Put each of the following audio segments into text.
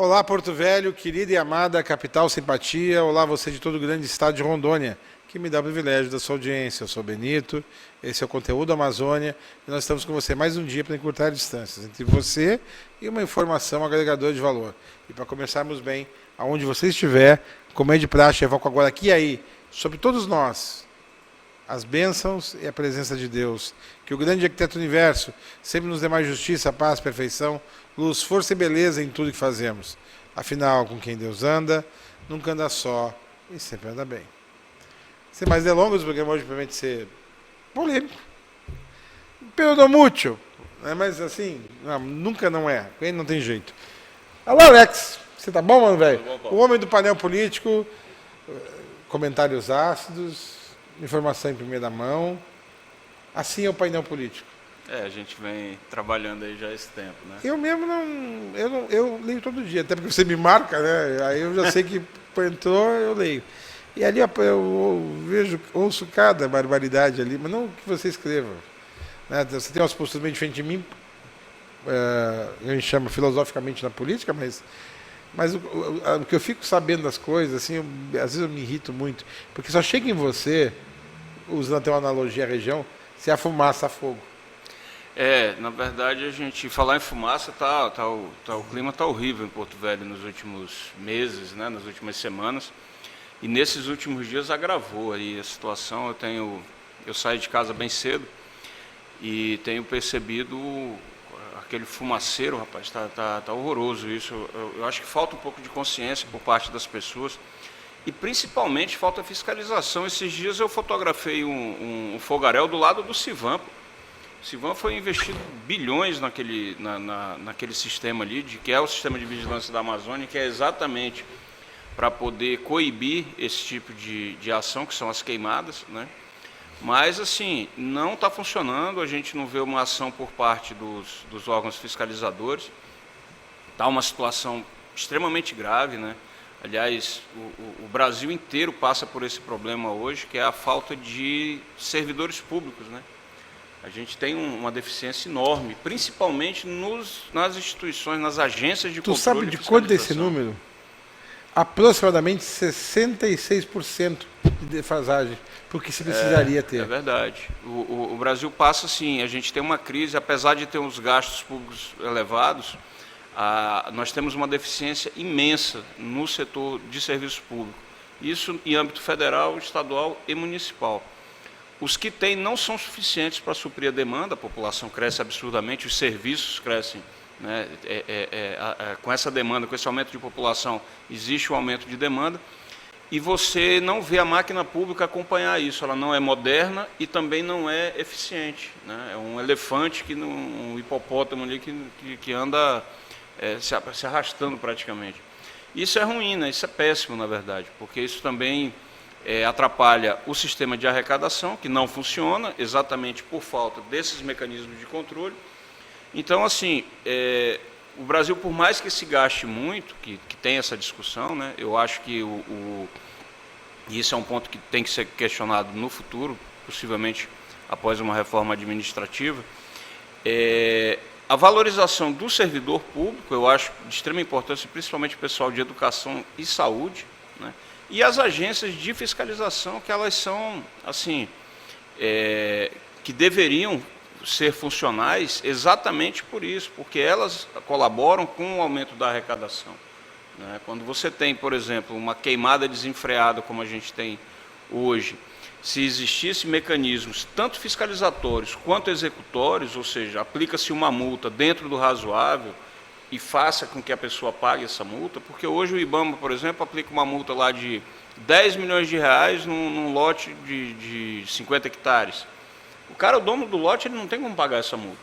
Olá, Porto Velho, querida e amada capital simpatia. Olá, você de todo o grande estado de Rondônia, que me dá o privilégio da sua audiência. Eu sou o Benito, esse é o Conteúdo Amazônia, e nós estamos com você mais um dia para encurtar distâncias entre você e uma informação agregadora de valor. E para começarmos bem, aonde você estiver, como é de praxe, evoco agora aqui e aí, sobre todos nós, as bênçãos e a presença de Deus. Que o grande arquiteto do universo sempre nos dê mais justiça, paz, perfeição, luz, força e beleza em tudo que fazemos. Afinal, com quem Deus anda, nunca anda só e sempre anda bem. Sem mais delongas, o programa hoje promete ser polêmico. Peronomútil, né? Mas assim, nunca não é. Aí não tem jeito. Alô, Alex. Você tá bom, mano, velho? O homem do painel político, comentários ácidos, informação em primeira mão. Assim é o painel político. A gente vem trabalhando aí já há esse tempo, né? Eu mesmo eu leio todo dia, até porque você me marca, né? Aí eu já sei que entrou, eu leio. E ali eu vejo, ouço cada barbaridade ali, mas não que você escreva. Né? Você tem umas posturas bem diferentes de mim, a gente chama filosoficamente na política, mas o que eu fico sabendo das coisas, assim, às vezes eu me irrito muito, porque só chega em você, usando até uma analogia à região, se a fumaça a fogo. Na verdade, a gente falar em fumaça, o clima tá horrível em Porto Velho nos últimos meses, né, nas últimas semanas, e nesses últimos dias agravou aí a situação. Eu saí de casa bem cedo e tenho percebido aquele fumaceiro, rapaz, tá horroroso isso. Eu acho que falta um pouco de consciência por parte das pessoas e principalmente falta fiscalização. Esses dias eu fotografei um fogaréu do lado do Civan. O Civan foi investido bilhões naquele sistema ali, que é o sistema de vigilância da Amazônia, que é exatamente para poder coibir esse tipo de ação, que são as queimadas, né? Mas, assim, não está funcionando, a gente não vê uma ação por parte dos órgãos fiscalizadores. Está uma situação extremamente grave, né? Aliás, o Brasil inteiro passa por esse problema hoje, que é a falta de servidores públicos, né? A gente tem uma deficiência enorme, principalmente nas instituições, nas agências de controle. Tu sabe de quanto é esse número? Aproximadamente 66% de defasagem, porque se precisaria ter. É verdade. O Brasil passa, sim, a gente tem uma crise, apesar de ter uns gastos públicos elevados, nós temos uma deficiência imensa no setor de serviço público. Isso em âmbito federal, estadual e municipal. Os que tem não são suficientes para suprir a demanda, a população cresce absurdamente, os serviços crescem, né? Com essa demanda, com esse aumento de população, existe um aumento de demanda, e você não vê a máquina pública acompanhar isso. Ela não é moderna e também não é eficiente, né? É um elefante, um hipopótamo ali que anda se arrastando praticamente. Isso é ruim, né? Isso é péssimo, na verdade, porque isso também atrapalha o sistema de arrecadação, que não funciona exatamente por falta desses mecanismos de controle. Então, assim, o Brasil, por mais que se gaste muito, que tem essa discussão, né, eu acho que e isso é um ponto que tem que ser questionado no futuro, possivelmente após uma reforma administrativa, a valorização do servidor público, eu acho de extrema importância, principalmente o pessoal de educação e saúde, né, e as agências de fiscalização, que elas são, assim, que deveriam ser funcionais exatamente por isso, porque elas colaboram com o aumento da arrecadação, né? Quando você tem, por exemplo, uma queimada desenfreada como a gente tem hoje, se existisse mecanismos tanto fiscalizatórios quanto executórios, ou seja, aplica-se uma multa dentro do razoável e faça com que a pessoa pague essa multa, porque hoje o IBAMA, por exemplo, aplica uma multa lá de 10 milhões de reais num lote de 50 hectares. O cara, o dono do lote, ele não tem como pagar essa multa,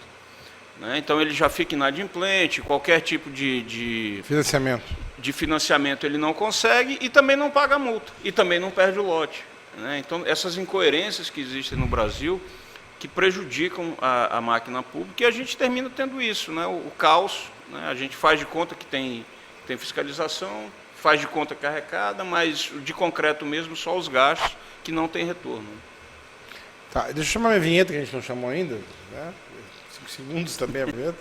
né? Então ele já fica inadimplente, qualquer tipo de financiamento ele não consegue e também não paga a multa, e também não perde o lote, né? Então essas incoerências que existem no Brasil, que prejudicam a máquina pública, e a gente termina tendo isso, né? O caos, né? A gente faz de conta que tem fiscalização, faz de conta que arrecada, mas de concreto mesmo só os gastos que não tem retorno. Tá, deixa eu chamar minha vinheta, que a gente não chamou ainda, né? 5 segundos também a vinheta.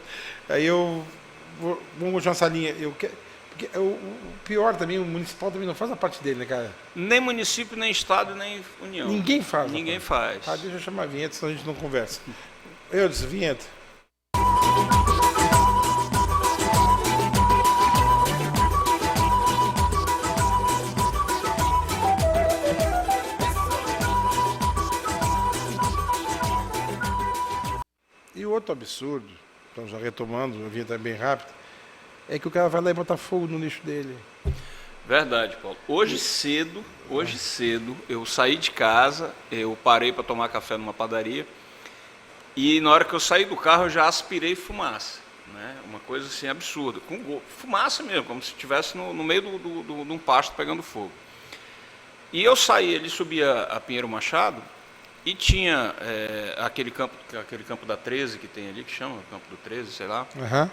Aí vamos continuar essa linha. Porque o pior também, o municipal também não faz a parte dele, né, cara? Nem município, nem estado, nem União. Ninguém faz. Ninguém faz. Tá, deixa eu chamar a vinheta, senão a gente não conversa. Eu disse, vinheta. E o outro absurdo, então já retomando, a vinheta é bem rápida, é que o cara vai lá e bota fogo no lixo dele. Verdade, Paulo. Hoje cedo, eu saí de casa, eu parei para tomar café numa padaria e na hora que eu saí do carro eu já aspirei fumaça, né? Uma coisa assim absurda, com fumaça mesmo, como se estivesse no meio de um pasto pegando fogo. E eu saí, ele subia a Pinheiro Machado e tinha aquele campo da 13 que tem ali, que chama Campo do 13, sei lá. Uhum.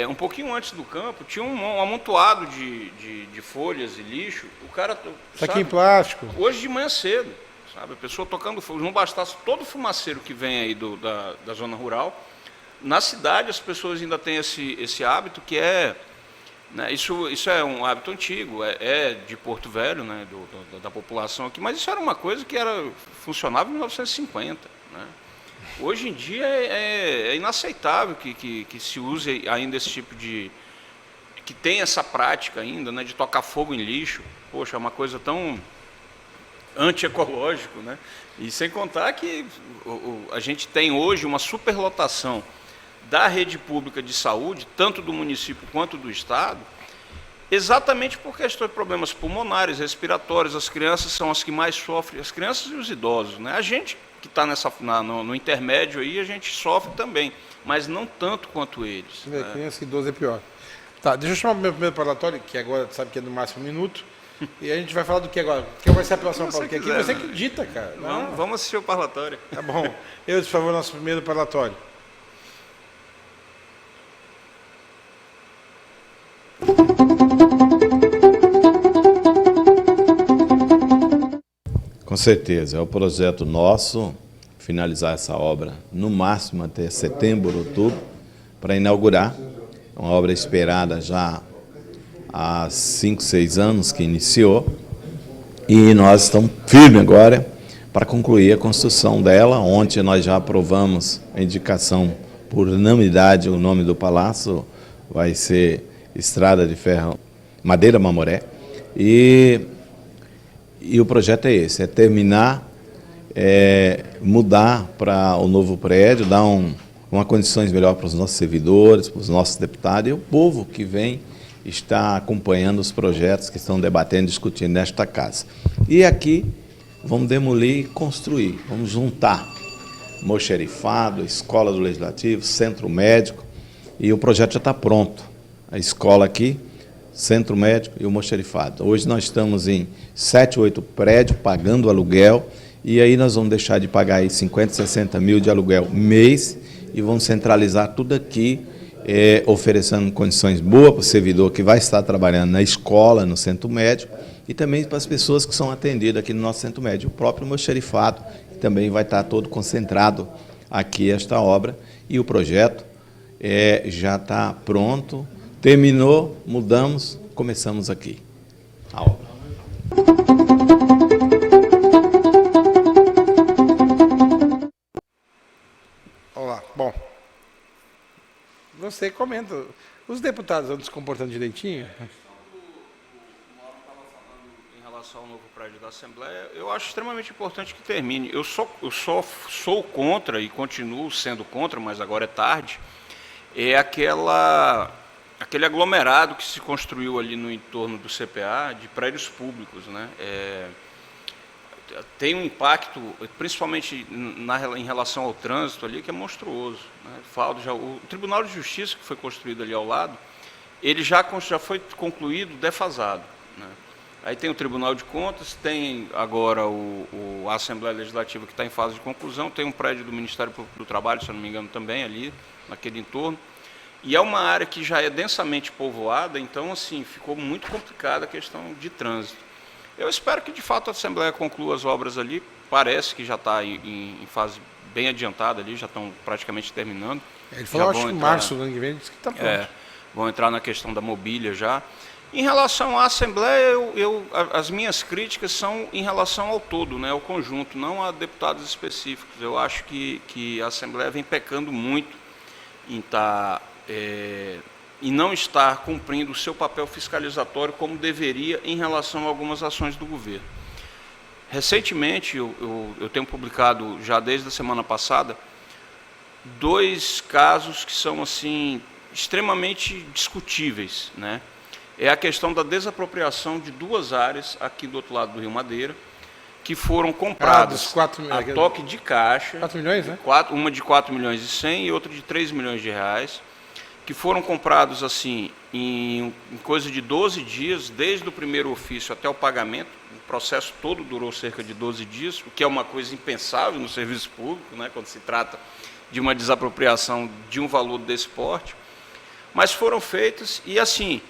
Um pouquinho antes do campo, tinha um amontoado de folhas e lixo. O cara, Saquinho plástico. hoje de manhã cedo, sabe? A pessoa tocando fogo. Não bastasse todo o fumaceiro que vem aí da zona rural. Na cidade, as pessoas ainda têm esse hábito que né, isso é um hábito antigo, é de Porto Velho, né, da população aqui, mas isso era uma coisa que funcionava em 1950, né? Hoje em dia é inaceitável que se use ainda esse tipo que tem essa prática ainda, né, de tocar fogo em lixo. Poxa, é uma coisa tão antiecológico, né? E sem contar que a gente tem hoje uma superlotação da rede pública de saúde, tanto do município quanto do estado, exatamente por questões de problemas pulmonares, respiratórios. As crianças são as que mais sofrem, as crianças e os idosos, né? A gente que está no intermédio aí, a gente sofre também, mas não tanto quanto eles. Né? Criança e idoso é pior. Tá, deixa eu chamar o meu primeiro parlatório, que agora sabe que é no máximo 1 minuto, e a gente vai falar do que agora? Que vai ser a próxima pauta? Aqui você acredita, cara. Vamos assistir o parlatório. Tá bom. Eu, por favor, nosso primeiro parlatório. Com certeza, é o projeto nosso finalizar essa obra no máximo até setembro, outubro, para inaugurar. É uma obra esperada já há 5, 6 anos que iniciou e nós estamos firmes agora para concluir a construção dela. Ontem nós já aprovamos a indicação por unanimidade, o nome do palácio vai ser Estrada de Ferro Madeira Mamoré. E o projeto é esse, é terminar, mudar para o novo prédio, dar uma condições melhor para os nossos servidores, para os nossos deputados e o povo que vem está acompanhando os projetos que estão debatendo, discutindo nesta casa. E aqui vamos demolir e construir, vamos juntar almoxarifado, Escola do Legislativo, Centro Médico, e o projeto já está pronto. A escola aqui, Centro Médico e o almoxarifado. Hoje nós estamos em 7, 8 prédios pagando aluguel e aí nós vamos deixar de pagar aí 50, 60 mil de aluguel mês e vamos centralizar tudo aqui, oferecendo condições boas para o servidor que vai estar trabalhando na escola, no Centro Médico e também para as pessoas que são atendidas aqui no nosso Centro Médico. O próprio almoxarifado que também vai estar todo concentrado aqui esta obra e o projeto já está pronto. Terminou, mudamos, começamos aqui a obra. Olá, bom. Você comenta. Os deputados estão se comportando direitinho? Em relação ao novo prédio da Assembleia, eu acho extremamente importante que termine. Eu sou contra e continuo sendo contra, mas agora é tarde, aquele aglomerado que se construiu ali no entorno do CPA de prédios públicos, né? Tem um impacto, principalmente em relação ao trânsito ali, que é monstruoso, né? O Tribunal de Justiça, que foi construído ali ao lado, ele já foi concluído defasado, né? Aí tem o Tribunal de Contas, tem agora a Assembleia Legislativa que está em fase de conclusão, tem um prédio do Ministério Público do Trabalho, se eu não me engano, também ali, naquele entorno. E é uma área que já é densamente povoada, então, assim, ficou muito complicada a questão de trânsito. Eu espero que, de fato, a Assembleia conclua as obras ali, parece que já está em fase bem adiantada ali, já estão praticamente terminando. Ele falou, acho que em março do ano que vem, disse que está pronto. vão entrar na questão da mobília já. Em relação à Assembleia, as minhas críticas são em relação ao todo, né, ao conjunto, não a deputados específicos. Eu acho que a Assembleia vem pecando muito em não estar cumprindo o seu papel fiscalizatório como deveria em relação a algumas ações do governo. Recentemente, eu tenho publicado, já desde a semana passada, 2 casos que são assim extremamente discutíveis, né? É a questão da desapropriação de 2 áreas aqui do outro lado do Rio Madeira, que foram compradas a toque de caixa. 4 milhões, né? Uma de 4 milhões e 100 e outra de 3 milhões de reais, que foram comprados assim em coisa de 12 dias, desde o primeiro ofício até o pagamento. O processo todo durou cerca de 12 dias, o que é uma coisa impensável no serviço público, né, quando se trata de uma desapropriação de um valor desse porte. Mas foram feitas e assim,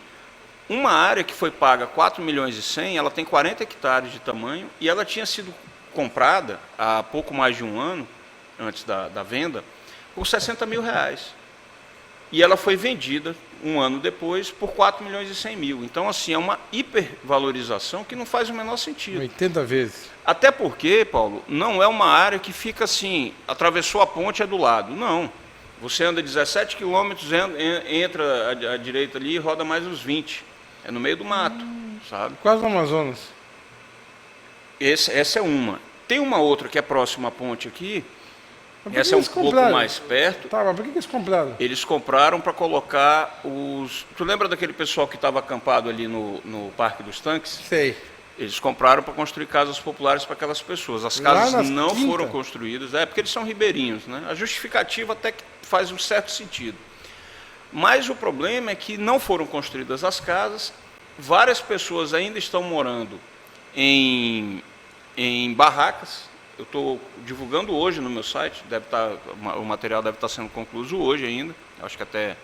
uma área que foi paga 4 milhões e 100, ela tem 40 hectares de tamanho e ela tinha sido comprada há pouco mais de um ano, antes da venda, por 60 mil reais. E ela foi vendida um ano depois por 4 milhões e 100 mil. Então, assim, é uma hipervalorização que não faz o menor sentido. 80 vezes. Até porque, Paulo, não é uma área que fica assim, atravessou a ponte, é do lado. Não. Você anda 17 quilômetros, entra à direita ali e roda mais uns 20. É no meio do mato, sabe? Quase no Amazonas. Essa é uma. Tem uma outra que é próxima à ponte aqui. Essa é um pouco mais perto. Tá, mas por que eles compraram? Eles compraram para colocar os... Tu lembra daquele pessoal que estava acampado ali no Parque dos Tanques? Sei. Eles compraram para construir casas populares para aquelas pessoas. As casas não foram construídas, porque eles são ribeirinhos, né? A justificativa até que faz um certo sentido. Mas o problema é que não foram construídas as casas, várias pessoas ainda estão morando em barracas. Eu estou divulgando hoje no meu site, o material deve estar sendo concluído hoje ainda, acho que até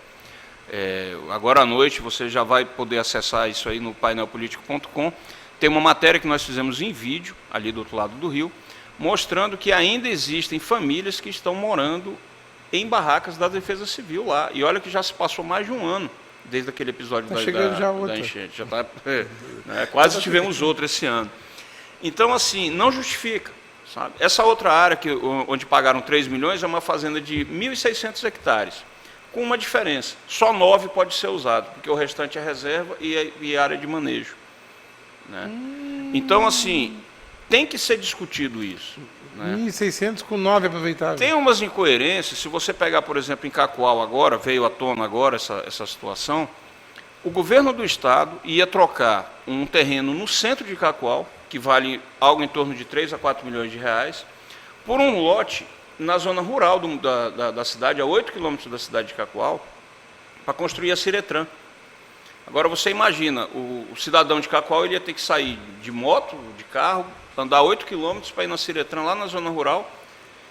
agora à noite você já vai poder acessar isso aí no painelpolitico.com. Tem uma matéria que nós fizemos em vídeo, ali do outro lado do rio, mostrando que ainda existem famílias que estão morando em barracas da Defesa Civil lá. E olha que já se passou mais de um ano desde aquele episódio da enchente. Já tá, quase tivemos outro esse ano. Então, assim, não justifica. Sabe? Essa outra área onde pagaram 3 milhões é uma fazenda de 1.600 hectares, com uma diferença. Só 9 pode ser usado, porque o restante é reserva e área de manejo. Né? Então, assim, tem que ser discutido isso. Né? 1.600 com 9 aproveitáveis. Tem umas incoerências. Se você pegar, por exemplo, em Cacoal agora, veio à tona agora essa situação, o governo do estado ia trocar um terreno no centro de Cacoal, que vale algo em torno de 3 a 4 milhões de reais, por um lote na zona rural da cidade, a 8 quilômetros da cidade de Cacoal, para construir a Ciretran. Agora você imagina, o cidadão de Cacoal ele ia ter que sair de moto, de carro, andar 8 quilômetros para ir na Ciretran, lá na zona rural,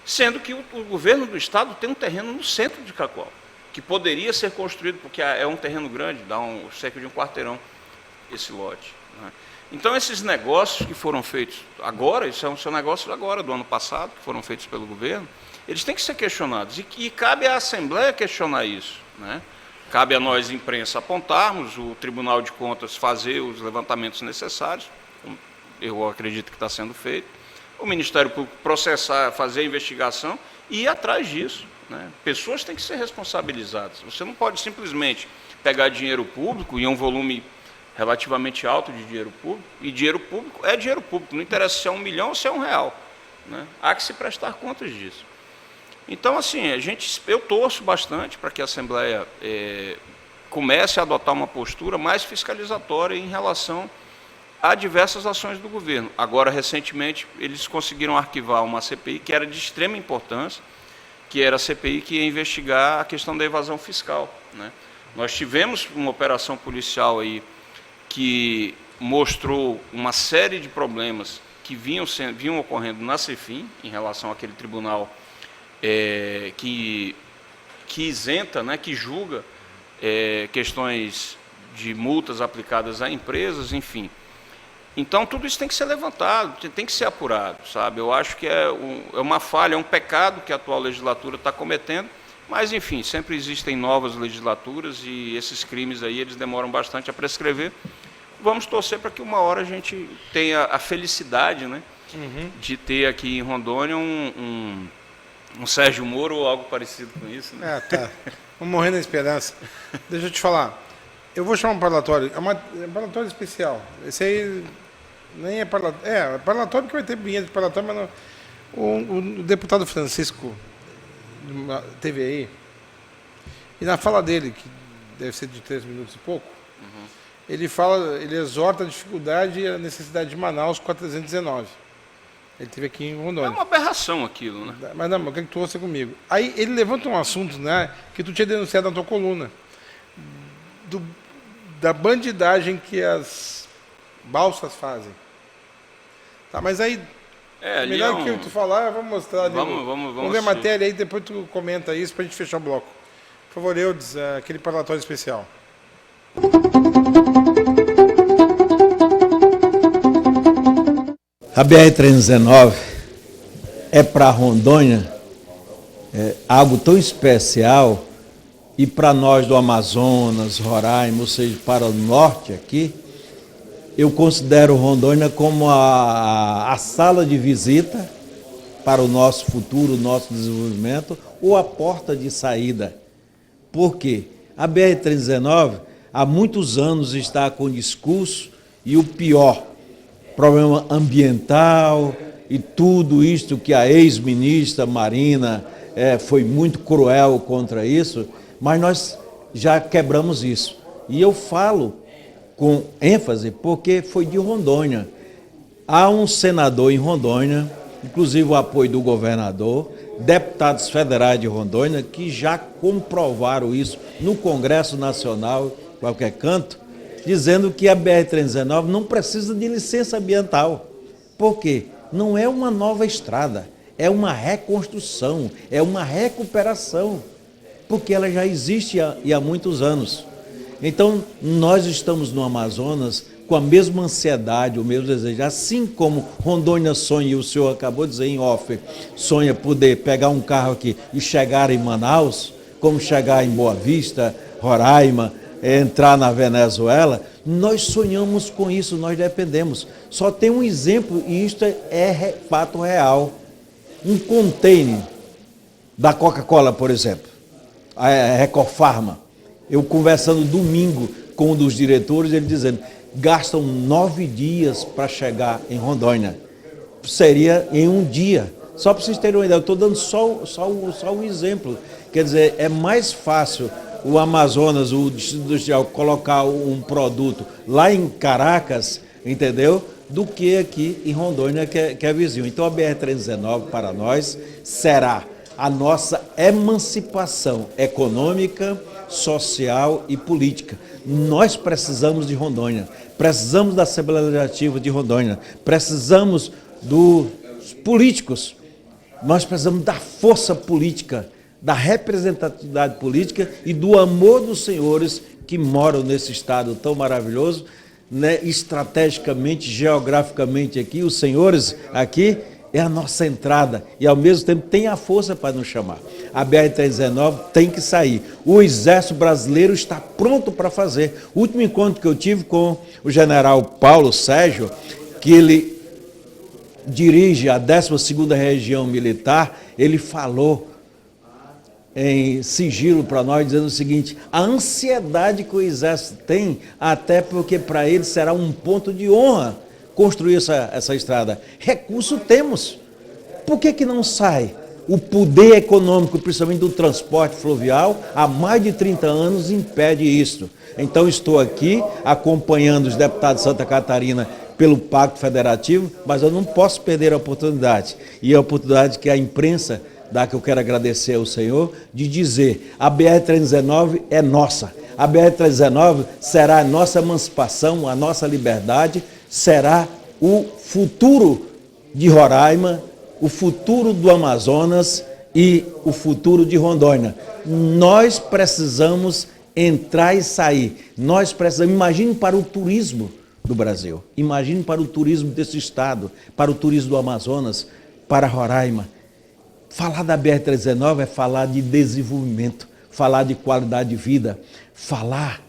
sendo que o governo do estado tem um terreno no centro de Cacoal, que poderia ser construído, porque é um terreno grande, dá cerca de um quarteirão esse lote. Né? Então, esses negócios que foram feitos agora, isso são negócios agora, do ano passado, que foram feitos pelo governo, eles têm que ser questionados. E cabe à Assembleia questionar isso. Né? Cabe a nós, imprensa, apontarmos, o Tribunal de Contas fazer os levantamentos necessários, eu acredito que está sendo feito, o Ministério Público processar, fazer a investigação e ir atrás disso. Né? Pessoas têm que ser responsabilizadas. Você não pode simplesmente pegar dinheiro público e um volume relativamente alto de dinheiro público, e dinheiro público é dinheiro público, não interessa se é 1 milhão ou se é R$1. Né? Há que se prestar contas disso. Então, assim, eu torço bastante para que a Assembleia comece a adotar uma postura mais fiscalizatória em relação a diversas ações do governo. Agora, recentemente, eles conseguiram arquivar uma CPI que era de extrema importância, que era a CPI que ia investigar a questão da evasão fiscal. Né? Nós tivemos uma operação policial aí que mostrou uma série de problemas que vinham ocorrendo na CEFIM, em relação àquele tribunal que isenta, né, que julga questões de multas aplicadas a empresas, enfim. Então, tudo isso tem que ser levantado, tem que ser apurado, sabe? Eu acho que é uma falha, é um pecado que a atual legislatura está cometendo, Mas, enfim, sempre existem novas legislaturas e esses crimes aí, eles demoram bastante a prescrever. Vamos torcer para que uma hora a gente tenha a felicidade, né, de ter aqui em Rondônia um Sérgio Moro ou algo parecido com isso. Né? Tá. Vamos morrer na esperança. Deixa eu te falar. Eu vou chamar um parlatório. É um parlatório especial. Esse aí nem é parlatório. É parlatório porque vai ter vinheta de parlatório, mas não. O deputado Francisco teve aí. E na fala dele, que deve ser de 3 minutos e pouco, ele exorta a dificuldade e a necessidade de Manaus com a 319. Ele esteve aqui em Rondônia. É uma aberração aquilo, né? Mas não, eu quero que tu ouça comigo. Aí ele levanta um assunto, né, que tu tinha denunciado na tua coluna. Da bandidagem que as balsas fazem. Tá, mas aí, melhor que tu falar, vamos mostrar ali. Vamos ver a matéria aí, depois tu comenta isso pra gente fechar o bloco. Por favor, Eudes, aquele parlatório especial. A BR-319 é para Rondônia algo tão especial, e para nós do Amazonas, Roraima, ou seja, para o norte aqui, eu considero Rondônia como a sala de visita para o nosso futuro, o nosso desenvolvimento, ou a porta de saída. Por quê? A BR-319 há muitos anos está com discurso e o pior, problema ambiental e tudo isto que a ex-ministra Marina foi muito cruel contra isso, mas nós já quebramos isso. E eu falo com ênfase porque foi de Rondônia. Há um senador em Rondônia, inclusive o apoio do governador, deputados federais de Rondônia, que já comprovaram isso no Congresso Nacional, em qualquer canto, dizendo que a BR-319 não precisa de licença ambiental. Por quê? Não é uma nova estrada, é uma reconstrução, é uma recuperação, porque ela já existe há muitos anos. Então, nós estamos no Amazonas com a mesma ansiedade, o mesmo desejo, assim como Rondônia sonha, e o senhor acabou de dizer em off, sonha poder pegar um carro aqui e chegar em Manaus, como chegar em Boa Vista, Roraima, entrar na Venezuela, nós sonhamos com isso, nós dependemos. Só tem um exemplo, e isto é fato real. Um container da Coca-Cola, por exemplo, a Recofarma, eu conversando domingo com um dos diretores, ele dizendo, gastam 9 dias para chegar em Rondônia. Seria em um dia. Só para vocês terem uma ideia, eu estou dando só um exemplo. Quer dizer, é mais fácil o Amazonas, o Distrito Industrial, colocar um produto lá em Caracas, entendeu? Do que aqui em Rondônia, que é vizinho. Então a BR-319 para nós será a nossa emancipação econômica, social e política. Nós precisamos de Rondônia, precisamos da Assembleia Legislativa de Rondônia, precisamos dos políticos, nós precisamos da força política, da representatividade política e do amor dos senhores que moram nesse estado tão maravilhoso, né, estrategicamente, geograficamente aqui, os senhores aqui é a nossa entrada e ao mesmo tempo tem a força para nos chamar. A BR-319 tem que sair. O Exército Brasileiro está pronto para fazer. O último encontro que eu tive com o general Paulo Sérgio, que ele dirige a 12ª Região Militar, ele falou em sigilo para nós, dizendo o seguinte, a ansiedade que o Exército tem, até porque para ele será um ponto de honra construir essa estrada. Recurso temos. Por que não sai? O poder econômico, principalmente do transporte fluvial, há mais de 30 anos impede isso. Então estou aqui acompanhando os deputados de Santa Catarina pelo Pacto Federativo, mas eu não posso perder a oportunidade. E a oportunidade que a imprensa dá, que eu quero agradecer ao Senhor, de dizer, a BR-319 é nossa. A BR-319 será a nossa emancipação, a nossa liberdade, será o futuro de Roraima, o futuro do Amazonas e o futuro de Rondônia. Nós precisamos entrar e sair. Nós precisamos, imagine para o turismo do Brasil, imagine para o turismo desse estado, para o turismo do Amazonas, para Roraima. Falar da BR-319 é falar de desenvolvimento, falar de qualidade de vida, falar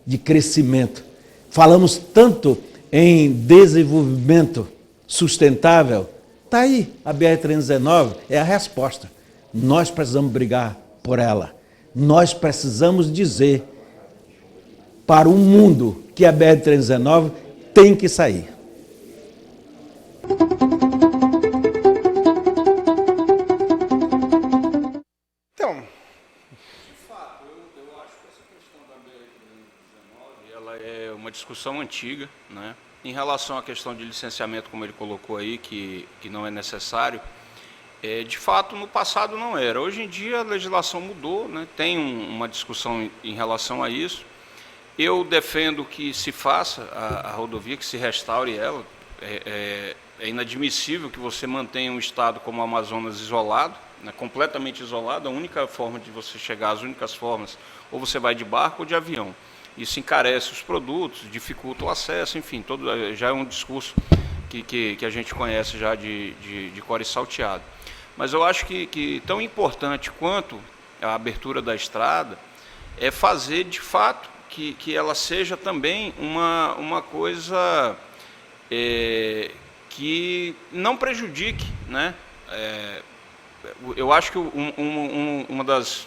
de crescimento. Falamos tanto em desenvolvimento sustentável, está aí, a BR-319 é a resposta. Nós precisamos brigar por ela. Nós precisamos dizer para o mundo que a BR-319 tem que sair. Então, De fato, eu acho que essa questão da BR-319 ela é uma discussão antiga, né? Em relação à questão de licenciamento, como ele colocou aí, que não é necessário, de fato, no passado não era. Hoje em dia a legislação mudou, né? Tem uma discussão em relação a isso. Eu defendo que se faça a rodovia, que se restaure ela. É inadmissível que você mantenha um estado como o Amazonas isolado, né? Completamente isolado. A única forma de você chegar, as únicas formas, ou você vai de barco ou de avião. Isso encarece os produtos, dificulta o acesso, enfim, já é um discurso que a gente conhece já de cor e salteado. Mas eu acho que tão importante quanto a abertura da estrada é fazer, de fato, que ela seja também uma coisa que não prejudique, né? Eu acho que uma dos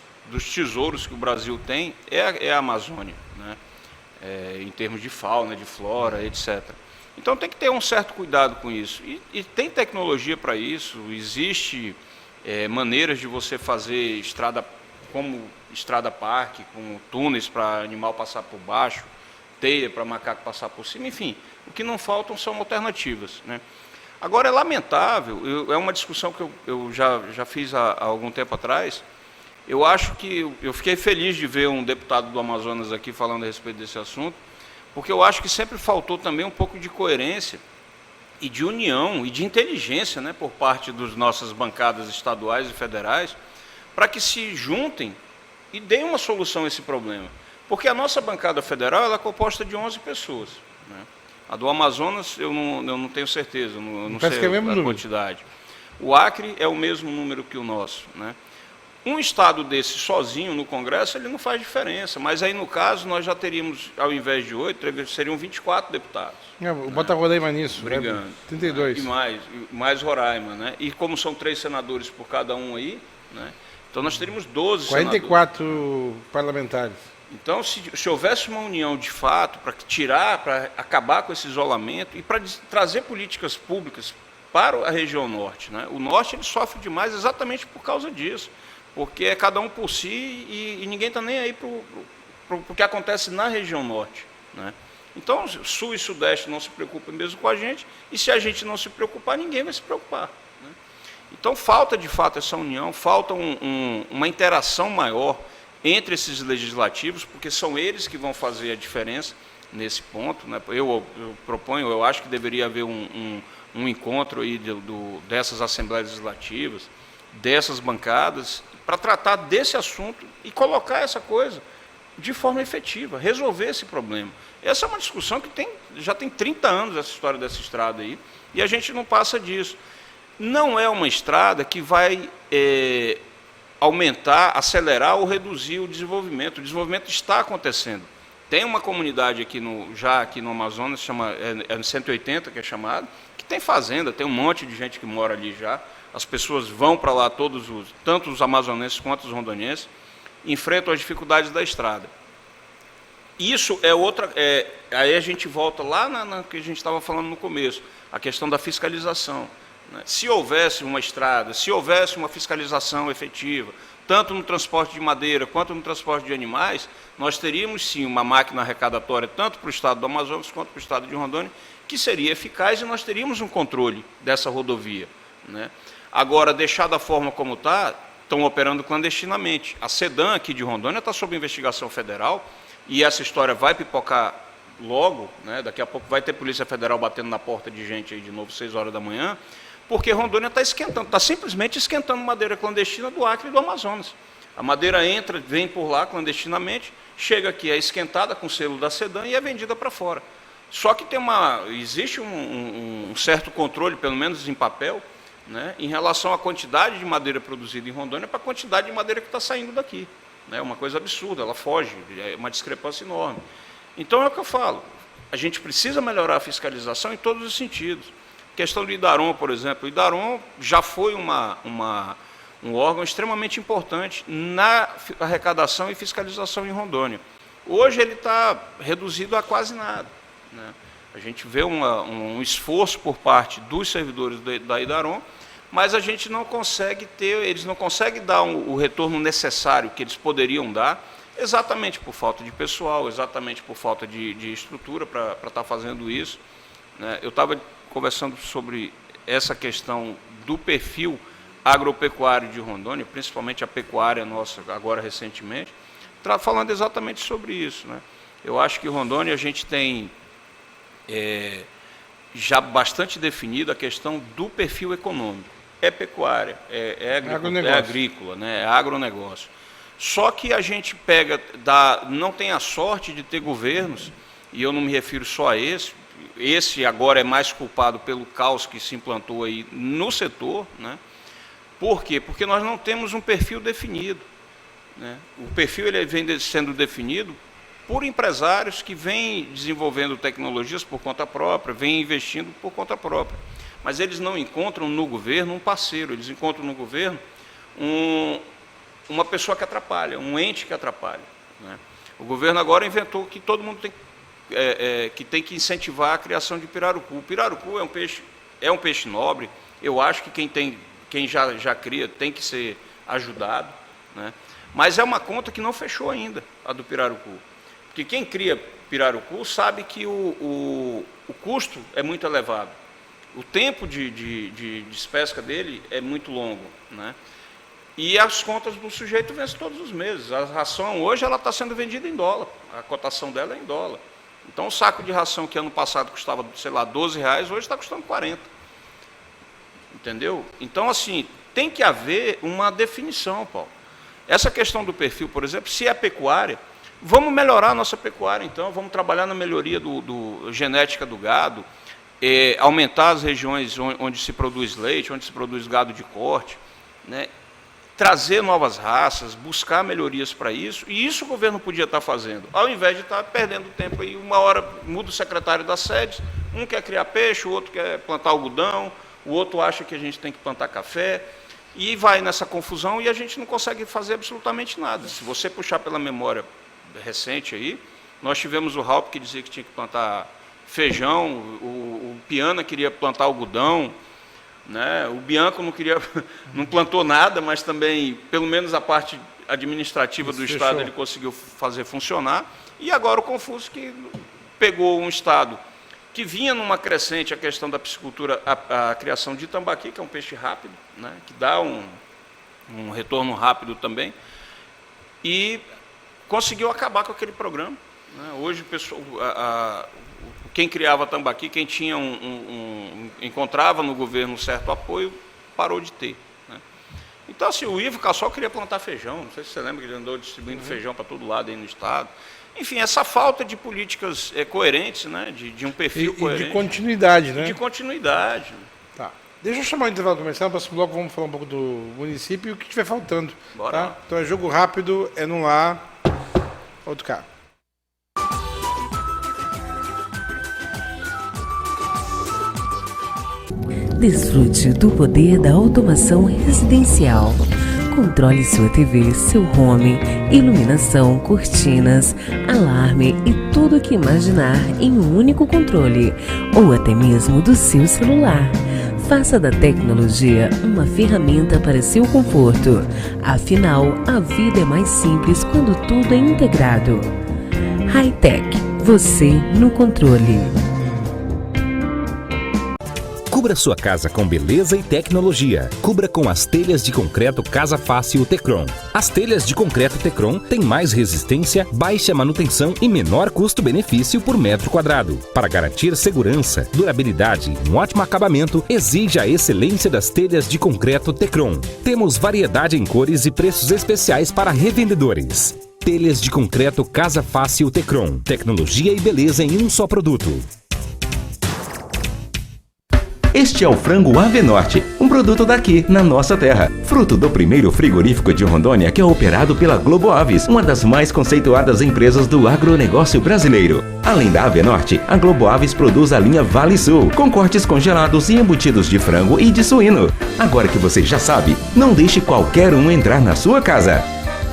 tesouros que o Brasil tem é a Amazônia, né? Em termos de fauna, de flora, etc. Então tem que ter um certo cuidado com isso. E tem tecnologia para isso, existe maneiras de você fazer estrada como estrada parque, com túneis para animal passar por baixo, teia para macaco passar por cima, enfim, o que não faltam são alternativas, né? Agora é lamentável, é uma discussão que eu já fiz há algum tempo atrás. Eu acho que eu fiquei feliz de ver um deputado do Amazonas aqui falando a respeito desse assunto, porque eu acho que sempre faltou também um pouco de coerência e de união e de inteligência, né, por parte das nossas bancadas estaduais e federais, para que se juntem e deem uma solução a esse problema. Porque a nossa bancada federal ela é composta de 11 pessoas, né? A do Amazonas eu não tenho certeza, eu não sei a quantidade. O Acre é o mesmo número que o nosso, né? Um estado desse sozinho no Congresso, ele não faz diferença, mas aí no caso nós já teríamos, ao invés de 8, seriam 24 deputados. o Bota Roraima nisso, brigando. Né? 32. E mais Roraima, né? E como são 3 senadores por cada um aí, né? Então nós teríamos 12 44 senadores. parlamentares. Então, se houvesse uma união de fato para acabar com esse isolamento e para trazer políticas públicas para a região norte, né? O norte ele sofre demais exatamente por causa disso. Porque é cada um por si e ninguém está nem aí para o que acontece na região norte, né? Então, sul e sudeste não se preocupam mesmo com a gente, e se a gente não se preocupar, ninguém vai se preocupar, né? Então, falta de fato essa união, falta uma interação maior entre esses legislativos, porque são eles que vão fazer a diferença nesse ponto, né? Eu proponho, eu acho que deveria haver um encontro aí dessas assembleias legislativas, dessas bancadas, para tratar desse assunto e colocar essa coisa de forma efetiva, resolver esse problema. Essa é uma discussão que já tem 30 anos, essa história dessa estrada aí, e a gente não passa disso. Não é uma estrada que vai aumentar, acelerar ou reduzir o desenvolvimento. O desenvolvimento está acontecendo. Tem uma comunidade aqui no Amazonas, chama 180, que é chamado, que tem fazenda, tem um monte de gente que mora ali já. As pessoas vão para lá, tanto os amazonenses quanto os rondonienses, enfrentam as dificuldades da estrada. Isso é outra... aí a gente volta lá na que a gente estava falando no começo, a questão da fiscalização, né? Se houvesse uma estrada, se houvesse uma fiscalização efetiva, tanto no transporte de madeira quanto no transporte de animais, nós teríamos sim uma máquina arrecadatória, tanto para o estado do Amazonas quanto para o estado de Rondônia, que seria eficaz e nós teríamos um controle dessa rodovia, né? Agora, deixar da forma como está, estão operando clandestinamente. A SEDAM aqui de Rondônia está sob investigação federal e essa história vai pipocar logo, né? Daqui a pouco vai ter Polícia Federal batendo na porta de gente aí de novo, 6 horas da manhã, porque Rondônia está esquentando, está simplesmente esquentando madeira clandestina do Acre e do Amazonas. A madeira entra, vem por lá clandestinamente, chega aqui, é esquentada com o selo da SEDAM e é vendida para fora. Só que existe um certo controle, pelo menos em papel, né, em relação à quantidade de madeira produzida em Rondônia para a quantidade de madeira que está saindo daqui. É uma coisa absurda, ela foge, é uma discrepância enorme. Então é o que eu falo, a gente precisa melhorar a fiscalização em todos os sentidos. A questão do IDARON, por exemplo, o IDARON já foi um órgão extremamente importante na arrecadação e fiscalização em Rondônia. Hoje ele está reduzido a quase nada, né? A gente vê um esforço por parte dos servidores da IDARON, mas a gente não consegue eles não conseguem dar o retorno necessário que eles poderiam dar, exatamente por falta de pessoal, exatamente por falta de estrutura para estar fazendo isso, né? Eu estava conversando sobre essa questão do perfil agropecuário de Rondônia, principalmente a pecuária nossa, agora recentemente, falando exatamente sobre isso, né? Eu acho que em Rondônia a gente tem já bastante definida a questão do perfil econômico. É pecuária, é agrícola, né? É agronegócio. Só que a gente não tem a sorte de ter governos, e eu não me refiro só a esse agora é mais culpado pelo caos que se implantou aí no setor, né? Por quê? Porque nós não temos um perfil definido, né? O perfil ele vem sendo definido por empresários que vêm desenvolvendo tecnologias por conta própria, vêm investindo por conta própria. Mas eles não encontram no governo um parceiro, eles encontram no governo uma pessoa que atrapalha, um ente que atrapalha, né? O governo agora inventou que todo mundo tem que incentivar a criação de pirarucu. O pirarucu é um peixe nobre, eu acho que quem já cria tem que ser ajudado, né? Mas é uma conta que não fechou ainda, a do pirarucu. Porque quem cria pirarucu sabe que o custo é muito elevado. O tempo de despesca dele é muito longo, né? E as contas do sujeito vencem todos os meses. A ração hoje ela está sendo vendida em dólar, a cotação dela é em dólar. Então o saco de ração que ano passado custava, sei lá, R$12, hoje está custando 40. Entendeu? Então, assim, tem que haver uma definição, Paulo. Essa questão do perfil, por exemplo, se é pecuária, vamos melhorar a nossa pecuária, então, vamos trabalhar na melhoria genética do gado, aumentar as regiões onde se produz leite, onde se produz gado de corte, né? Trazer novas raças, buscar melhorias para isso, e isso o governo podia estar fazendo, ao invés de estar perdendo tempo aí, uma hora muda o secretário das sedes, um quer criar peixe, o outro quer plantar algodão, o outro acha que a gente tem que plantar café, e vai nessa confusão e a gente não consegue fazer absolutamente nada. Se você puxar pela memória recente aí, nós tivemos o Raup que dizia que tinha que plantar feijão, o Piana queria plantar algodão, né? O Bianco não plantou nada, mas também, pelo menos a parte administrativa do Estado, ele conseguiu fazer funcionar. E agora o Confúcio, que pegou um Estado que vinha numa crescente a questão da piscicultura, a criação de tambaqui, que é um peixe rápido, né? Que dá um retorno rápido também, e conseguiu acabar com aquele programa, né? Hoje, quem criava tambaqui, quem tinha encontrava no governo um certo apoio, parou de ter, né? Então, assim, o Ivo Cassol queria plantar feijão, não sei se você lembra que ele andou distribuindo feijão para todo lado aí no Estado. Enfim, essa falta de políticas coerentes, né? De um perfil coerente. E de continuidade, né? E de continuidade. Tá. Deixa eu chamar o intervalo comercial, no próximo bloco vamos falar um pouco do município e o que estiver faltando. Bora. Tá? Então é jogo rápido, é num lá, outro cá. Desfrute do poder da automação residencial. Controle sua TV, seu home, iluminação, cortinas, alarme e tudo o que imaginar em um único controle, ou até mesmo do seu celular. Faça da tecnologia uma ferramenta para seu conforto. Afinal, a vida é mais simples quando tudo é integrado. Hightech, você no controle. Cubra sua casa com beleza e tecnologia. Cubra com as telhas de concreto Casa Fácil Tecron. As telhas de concreto Tecron têm mais resistência, baixa manutenção e menor custo-benefício por metro quadrado. Para garantir segurança, durabilidade e um ótimo acabamento, exige a excelência das telhas de concreto Tecron. Temos variedade em cores e preços especiais para revendedores. Telhas de concreto Casa Fácil Tecron. Tecnologia e beleza em um só produto. Este é o Frango Ave Norte, um produto daqui, na nossa terra. Fruto do primeiro frigorífico de Rondônia, que é operado pela Globo Aves, uma das mais conceituadas empresas do agronegócio brasileiro. Além da Avenorte, a Globo Aves produz a linha Vale Sul, com cortes congelados e embutidos de frango e de suíno. Agora que você já sabe, não deixe qualquer um entrar na sua casa.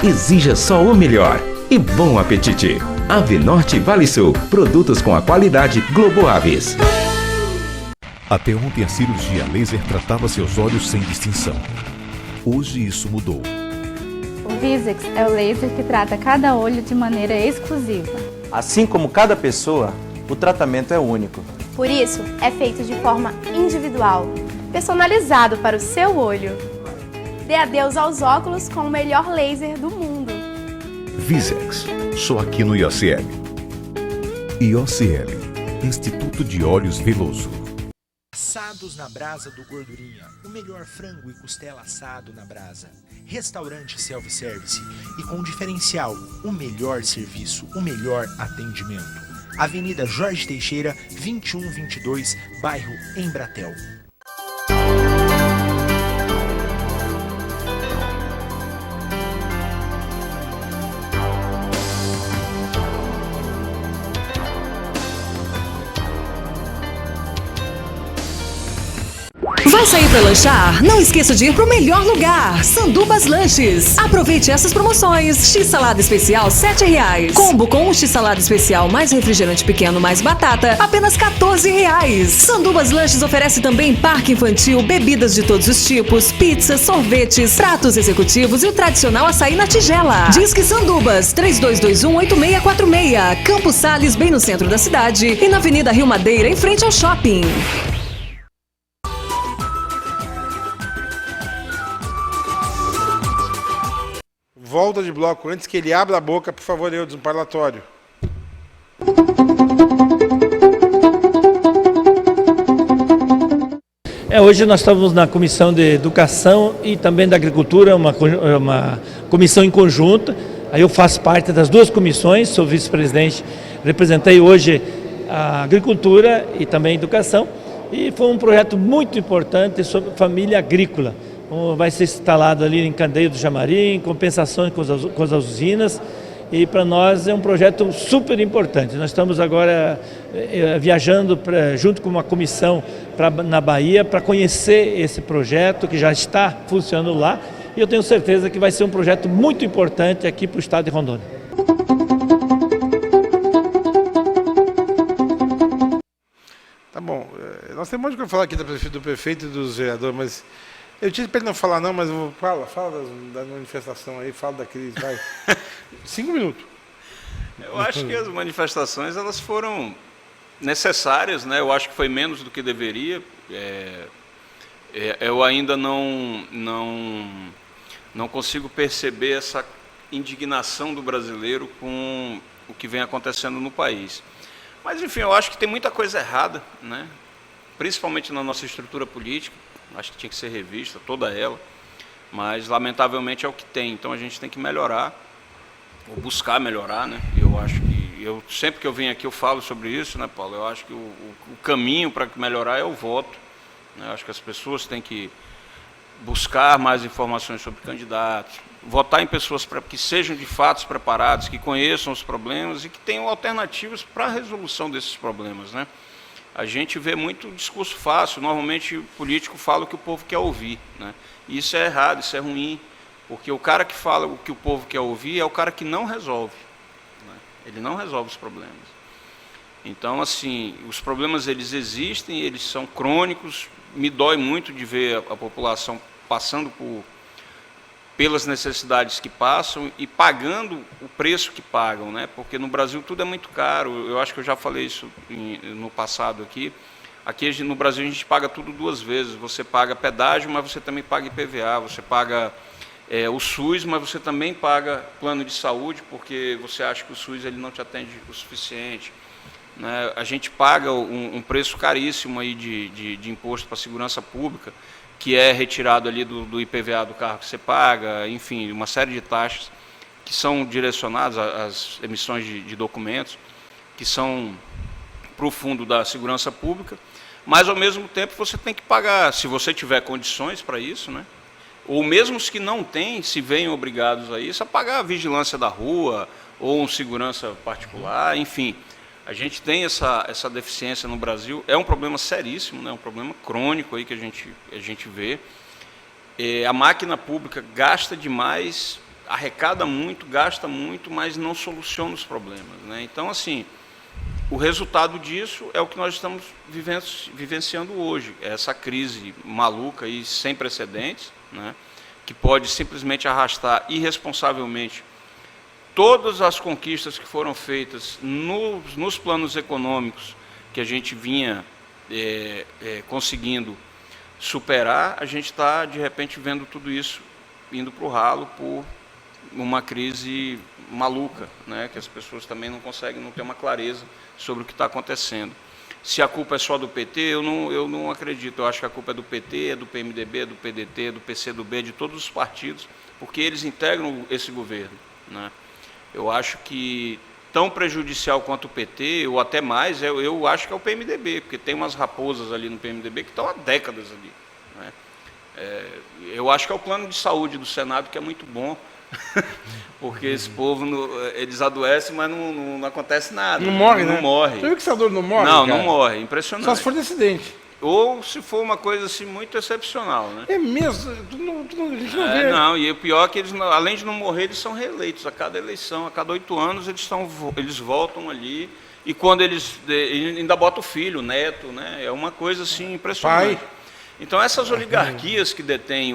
Exija só o melhor. E bom apetite! Avenorte Vale Sul, produtos com a qualidade Globo Aves. Até ontem a cirurgia laser tratava seus olhos sem distinção. Hoje isso mudou. O Visex é o laser que trata cada olho de maneira exclusiva. Assim como cada pessoa, o tratamento é único. Por isso, é feito de forma individual, personalizado para o seu olho. Dê adeus aos óculos com o melhor laser do mundo. Visex, só aqui no IOCL. IOCL, Instituto de Olhos Veloso. Assados na Brasa do Gordurinha, o melhor frango e costela assado na brasa. Restaurante self-service e com diferencial, o melhor serviço, o melhor atendimento. Avenida Jorge Teixeira, 2122, bairro Embratel. Vai sair para lanchar? Não esqueça de ir para o melhor lugar, Sandubas Lanches. Aproveite essas promoções. X-salada especial R$7. Combo com um X-salada especial mais refrigerante pequeno mais batata, apenas R$14. Sandubas Lanches oferece também parque infantil, bebidas de todos os tipos, pizzas, sorvetes, pratos executivos e o tradicional açaí na tigela. Disque Sandubas 3221-8646. Campos Sales, bem no centro da cidade, e na Avenida Rio Madeira, em frente ao shopping. Volta de bloco. Antes que ele abra a boca, por favor, Eudes, um parlatório. Hoje nós estamos na Comissão de Educação e também da Agricultura, uma comissão em conjunto. Aí eu faço parte das duas comissões, sou vice-presidente, representei hoje a Agricultura e também a Educação. E foi um projeto muito importante sobre família agrícola. Vai ser instalado ali em Candeia do Jamarim, compensações com as usinas, e para nós é um projeto super importante. Nós estamos agora viajando junto com uma comissão na Bahia para conhecer esse projeto que já está funcionando lá, e eu tenho certeza que vai ser um projeto muito importante aqui para o estado de Rondônia. Tá bom, nós temos um monte de coisa falar aqui do prefeito e dos vereadores, mas eu disse para ele não falar não, mas fala da manifestação aí, fala da crise, vai. 5 minutos. Eu acho que as manifestações elas foram necessárias, né? Eu acho que foi menos do que deveria. Eu ainda não consigo perceber essa indignação do brasileiro com o que vem acontecendo no país. Mas, enfim, eu acho que tem muita coisa errada, né? Principalmente na nossa estrutura política. Acho que tinha que ser revista, toda ela, mas lamentavelmente é o que tem, então a gente tem que melhorar, ou buscar melhorar, né? Eu acho que, sempre que eu venho aqui eu falo sobre isso, né, Paulo? Eu acho que o caminho para melhorar é o voto, né? Eu acho que as pessoas têm que buscar mais informações sobre candidatos, votar em pessoas que sejam de fato preparados, que conheçam os problemas e que tenham alternativas para a resolução desses problemas, né? A gente vê muito discurso fácil, normalmente o político fala o que o povo quer ouvir, né? E isso é errado, isso é ruim, porque o cara que fala o que o povo quer ouvir é o cara que não resolve, né? Ele não resolve os problemas. Então, assim, os problemas eles existem, eles são crônicos, me dói muito de ver a população passando pelas necessidades que passam e pagando o preço que pagam, né? Porque no Brasil tudo é muito caro. Eu acho que eu já falei isso no passado aqui. Aqui no Brasil a gente paga tudo duas vezes. Você paga pedágio, mas você também paga IPVA. Você paga o SUS, mas você também paga plano de saúde, porque você acha que o SUS ele não te atende o suficiente, né? A gente paga um preço caríssimo aí de imposto para a segurança pública, que é retirado ali do IPVA do carro que você paga, enfim, uma série de taxas que são direcionadas às emissões de documentos, que são para o fundo da segurança pública, Mas, ao mesmo tempo, você tem que pagar, se você tiver condições para isso, né? Ou mesmo os que não têm, se veem obrigados a isso, a pagar a vigilância da rua, ou um segurança particular, enfim. A gente tem essa deficiência no Brasil, é um problema seríssimo, né? Um problema crônico aí que a gente vê. A máquina pública gasta demais, arrecada muito, gasta muito, mas não soluciona os problemas, né? Então, assim, o resultado disso é o que nós estamos vivenciando hoje, essa crise maluca e sem precedentes, né? Que pode simplesmente arrastar irresponsavelmente todas as conquistas que foram feitas nos planos econômicos que a gente vinha conseguindo superar. A gente está, de repente, vendo tudo isso indo para o ralo por uma crise maluca, né, que as pessoas também não conseguem, não ter uma clareza sobre o que está acontecendo. Se a culpa é só do PT, eu não acredito. Eu acho que a culpa é do PT, é do PMDB, é do PDT, do PCdoB, de todos os partidos, porque eles integram esse governo, né? Eu acho que tão prejudicial quanto o PT, ou até mais, eu acho que é o PMDB, porque tem umas raposas ali no PMDB que estão há décadas ali, né? Eu acho que é o plano de saúde do Senado, que é muito bom, porque esse povo, eles adoecem, mas não acontece nada. Não morre, né? Não morre. Você viu que senador não morre? Não, cara? não morre, impressionante. Só se for de acidente. Ou se for uma coisa assim muito excepcional, né? É mesmo? A gente não vê. Não, e o pior é que eles, além de não morrer, eles são reeleitos a cada eleição, a cada 8 anos eles voltam ali, e quando eles ainda botam o filho, o neto, né? É uma coisa assim impressionante. Pai. Então essas oligarquias que detêm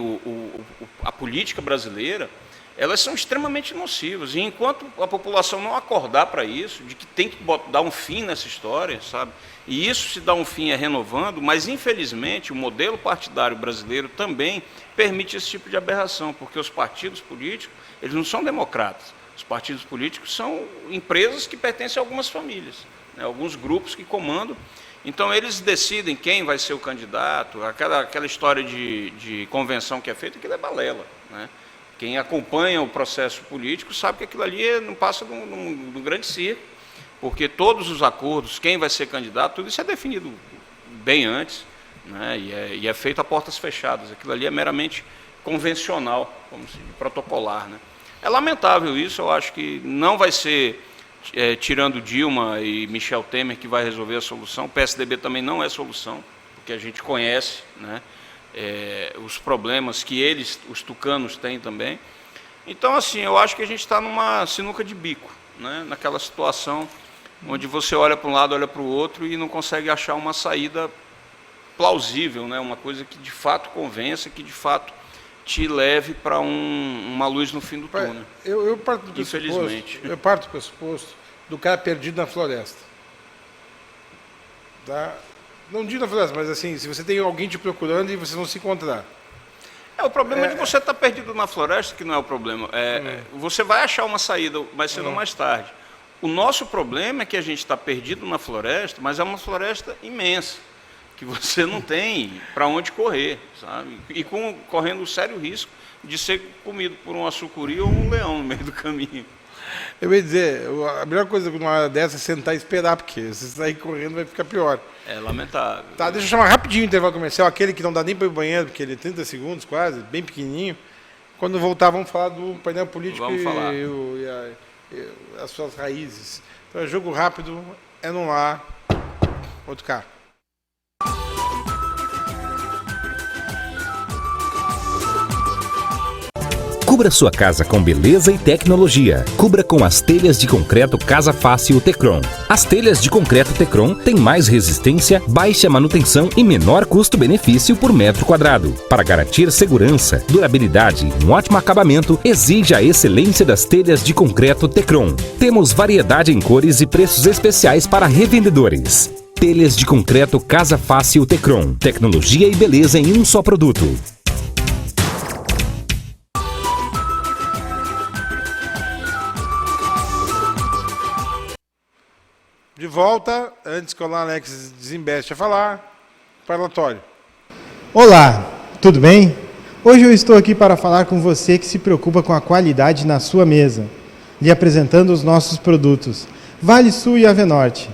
a política brasileira, elas são extremamente nocivas, e enquanto a população não acordar para isso, de que tem que dar um fim nessa história, sabe? E isso se dá um fim renovando, mas infelizmente o modelo partidário brasileiro também permite esse tipo de aberração, porque os partidos políticos, eles não são democratas. Os partidos políticos são empresas que pertencem a algumas famílias, né? Alguns grupos que comandam. Então eles decidem quem vai ser o candidato, aquela história de convenção que é feita, aquilo é balela, né? Quem acompanha o processo político sabe que aquilo ali não passa de um grande circo, porque todos os acordos, quem vai ser candidato, tudo isso é definido bem antes, né? E é feito a portas fechadas. Aquilo ali é meramente convencional, como se protocolar, né? É lamentável isso, eu acho que não vai ser tirando Dilma e Michel Temer que vai resolver a solução. O PSDB também não é solução, porque a gente conhece, né? Os problemas que os tucanos têm também. Então, assim, eu acho que a gente está numa sinuca de bico, né? Naquela situação onde você olha para um lado, olha para o outro e não consegue achar uma saída plausível, né? Uma coisa que de fato convença, que de fato te leve para uma luz no fim do túnel. Eu parto do infelizmente. Eu parto do pressuposto do cara perdido na floresta. Tá? Não digo na floresta, mas assim, se você tem alguém te procurando e você não se encontrar. O problema de você estar perdido na floresta, que não é o problema. Você vai achar uma saída mais cedo ou mais tarde. O nosso problema é que a gente está perdido na floresta, mas é uma floresta imensa, que você não tem para onde correr, sabe? E correndo um sério risco de ser comido por um açucuri ou um leão no meio do caminho. Eu ia dizer, a melhor coisa numa hora dessa é sentar e esperar, porque se sair correndo vai ficar pior. É lamentável. Tá, deixa eu chamar rapidinho o intervalo comercial, aquele que não dá nem para ir ao banheiro, porque ele é 30 segundos quase, bem pequenininho. Quando voltar, vamos falar do painel político e as suas raízes. Então é jogo rápido, é no ar, outro carro. Cubra sua casa com beleza e tecnologia. Cubra com as telhas de concreto Casa Fácil Tecron. As telhas de concreto Tecron têm mais resistência, baixa manutenção e menor custo-benefício por metro quadrado. Para garantir segurança, durabilidade e um ótimo acabamento, exija a excelência das telhas de concreto Tecron. Temos variedade em cores e preços especiais para revendedores. Telhas de concreto Casa Fácil Tecron. Tecnologia e beleza em um só produto. De volta, antes que o Alex desembeste a falar, parlatório. Olá, tudo bem? Hoje eu estou aqui para falar com você que se preocupa com a qualidade na sua mesa, lhe apresentando os nossos produtos, Vale Sul e Ave Norte.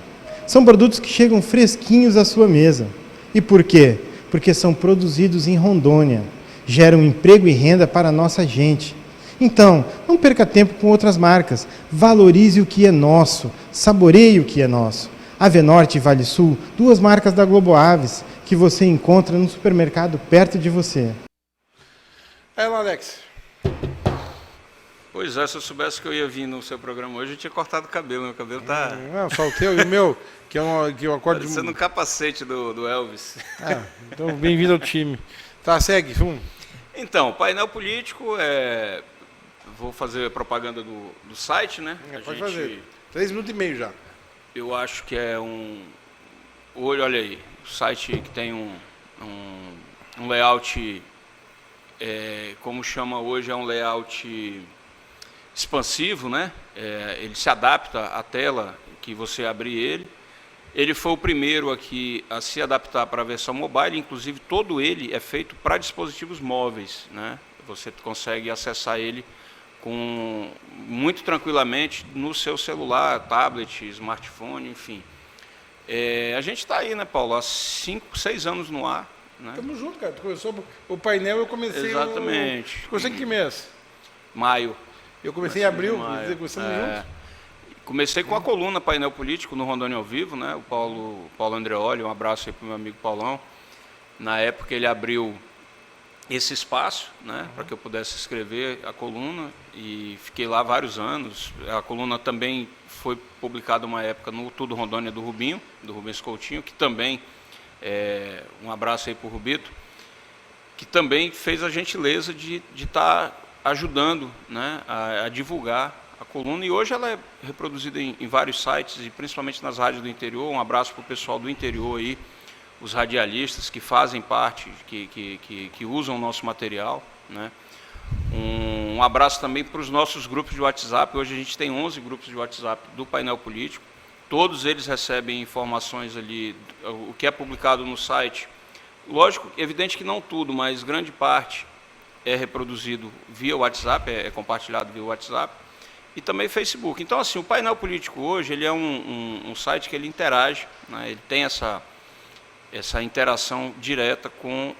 São produtos que chegam fresquinhos à sua mesa, E por quê? Porque são produzidos em Rondônia, geram emprego e renda para a nossa gente. Então, não perca tempo com outras marcas, valorize o que é nosso, saboreie o que é nosso. Avenorte e Vale Sul, 2 marcas da Globo Aves, que você encontra no supermercado perto de você. Aí lá, Alex. Pois é, se eu soubesse que eu ia vir no seu programa hoje, eu tinha cortado o cabelo. Meu cabelo tá... Não, só o teu e o meu, que eu acordo... Parecendo um capacete do Elvis. Então, bem-vindo ao time. Tá, segue, Então, painel político, vou fazer propaganda do site, né? Pode fazer. 3 minutos e meio já. Eu acho que é olha aí, o site que tem um layout, como chama hoje, é um layout expansivo, né? Ele se adapta à tela que você abrir ele. Ele foi o primeiro aqui a se adaptar para a versão mobile, inclusive todo ele é feito para dispositivos móveis, né? Você consegue acessar ele muito tranquilamente no seu celular, tablet, smartphone, enfim. A gente está aí, né, Paulo, há 5, 6 anos no ar. Né? Tamo junto, cara. Tu começou o painel, eu comecei... Exatamente. Começou em que mês? Maio. Eu comecei em abril, começamos juntos. Comecei com a coluna Painel Político no Rondônia ao Vivo, né? O Paulo Andreoli, um abraço aí para o meu amigo Paulão. Na época ele abriu esse espaço, né, para que eu pudesse escrever a coluna, e fiquei lá vários anos. A coluna também foi publicada uma época no Tudo Rondônia do Rubinho Coutinho, que também, um abraço aí para o Rubito, que também fez a gentileza de estar ajudando, né, a divulgar a coluna, e hoje ela é reproduzida em vários sites, e principalmente nas rádios do interior. Um abraço para o pessoal do interior aí, os radialistas que fazem parte, que usam o nosso material, né? Um abraço também para os nossos grupos de WhatsApp. Hoje a gente tem 11 grupos de WhatsApp do painel político. Todos eles recebem informações ali, o que é publicado no site. Lógico, evidente que não tudo, mas grande parte é reproduzido via WhatsApp, é compartilhado via WhatsApp, e também Facebook. Então, assim, o painel político hoje, ele é um site que ele interage, né? Ele tem essa interação direta com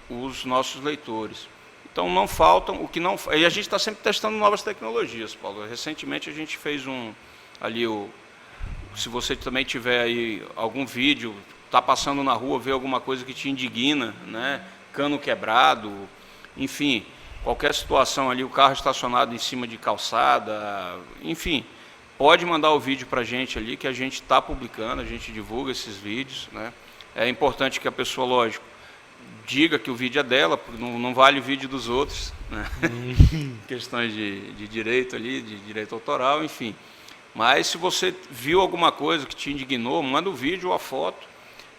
os nossos leitores. Então não faltam, e a gente está sempre testando novas tecnologias, Paulo. Recentemente a gente fez se você também tiver aí algum vídeo, está passando na rua, vê alguma coisa que te indigna, né? Cano quebrado, enfim, qualquer situação ali, o carro estacionado em cima de calçada, enfim, pode mandar o vídeo para a gente ali, que a gente está publicando, a gente divulga esses vídeos, né? É importante que a pessoa, lógico, diga que o vídeo é dela, porque não vale o vídeo dos outros, né? Questões de direito ali, de direito autoral, enfim. Mas se você viu alguma coisa que te indignou, manda o vídeo ou a foto,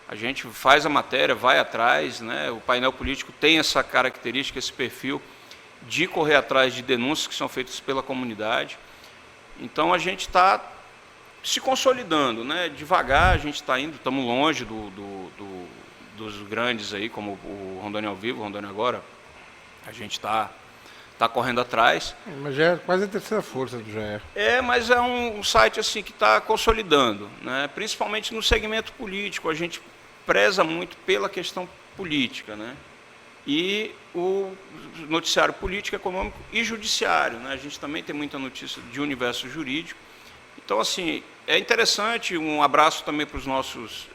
a gente faz a matéria, vai atrás, né? O painel político tem essa característica, esse perfil de correr atrás de denúncias que são feitas pela comunidade. Então a gente está se consolidando, né? Devagar a gente está indo, estamos longe dos grandes aí, como o Rondônia ao Vivo, o Rondônia Agora. A gente está correndo atrás. Mas já é quase a terceira força do GE. Mas é um site assim que está consolidando, né? Principalmente no segmento político. A gente preza muito pela questão política, né? E o noticiário político, econômico e judiciário, né? A gente também tem muita notícia de universo jurídico. Então, assim, é interessante. Um abraço também para os nossos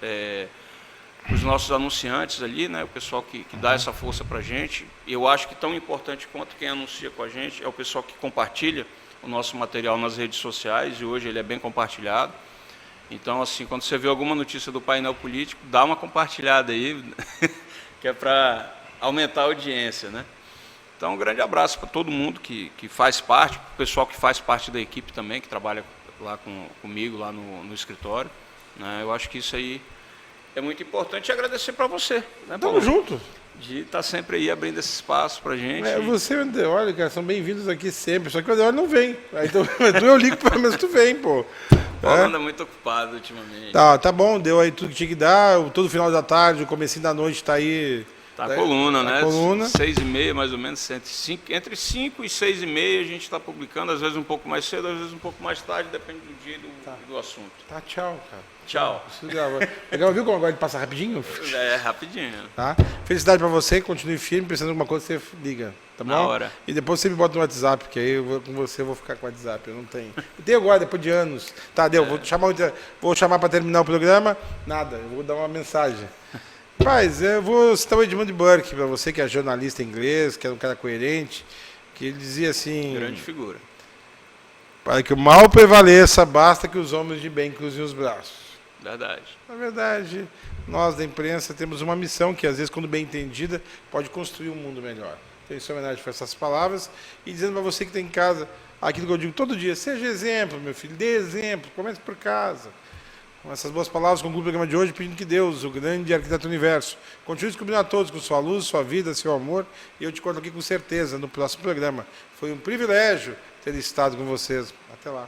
anunciantes ali, né? O pessoal que dá essa força para a gente. Eu acho que tão importante quanto quem anuncia com a gente é o pessoal que compartilha o nosso material nas redes sociais, e hoje ele é bem compartilhado. Então, assim, quando você vê alguma notícia do painel político, dá uma compartilhada aí, que é para aumentar a audiência, né? Então, um grande abraço para todo mundo que faz parte, para o pessoal que faz parte da equipe também, que trabalha lá comigo, lá no escritório, né? Eu acho que isso aí é muito importante, e agradecer para você, né, Tamo junto. De estar sempre aí abrindo esse espaço para a gente. Você e o Andeoli, cara, são bem-vindos aqui sempre, só que o Andeoli não vem. Aí eu ligo para mas tu vem, pô. O Paulo anda muito ocupado ultimamente. Tá bom, deu aí tudo que tinha que dar, todo final da tarde, o comecinho da noite tá aí Tá a coluna, né? Coluna. 6h30, mais ou menos, entre 5 e 6h30 a gente está publicando, às vezes um pouco mais cedo, às vezes um pouco mais tarde, depende do dia e do assunto. Tá, tchau, cara. Tchau. Legal, viu como eu gosto de passar rapidinho? É, rapidinho. Tá? Felicidade pra você, continue firme, precisando de alguma coisa, você liga, tá bom? Na hora. E depois você me bota no WhatsApp, porque aí com você eu vou ficar com o WhatsApp, eu não tenho. Eu tenho agora, depois de anos. Tá, deu, vou chamar pra terminar o programa, nada, eu vou dar uma mensagem. Rapaz, eu vou citar o Edmund Burke para você, que é jornalista inglês, que é um cara coerente, que ele dizia assim... Grande figura. Para que o mal prevaleça, basta que os homens de bem cruzem os braços. Verdade. Na verdade, nós da imprensa temos uma missão que, às vezes, quando bem entendida, pode construir um mundo melhor. Então, isso é homenagem para essas palavras. E dizendo para você que está em casa, aquilo que eu digo todo dia, seja exemplo, meu filho, dê exemplo, comece por casa. Com essas boas palavras, concluo o programa de hoje pedindo que Deus, o grande arquiteto do universo, continue descobrindo a todos com sua luz, sua vida, seu amor. E eu te conto aqui com certeza no próximo programa. Foi um privilégio ter estado com vocês. Até lá.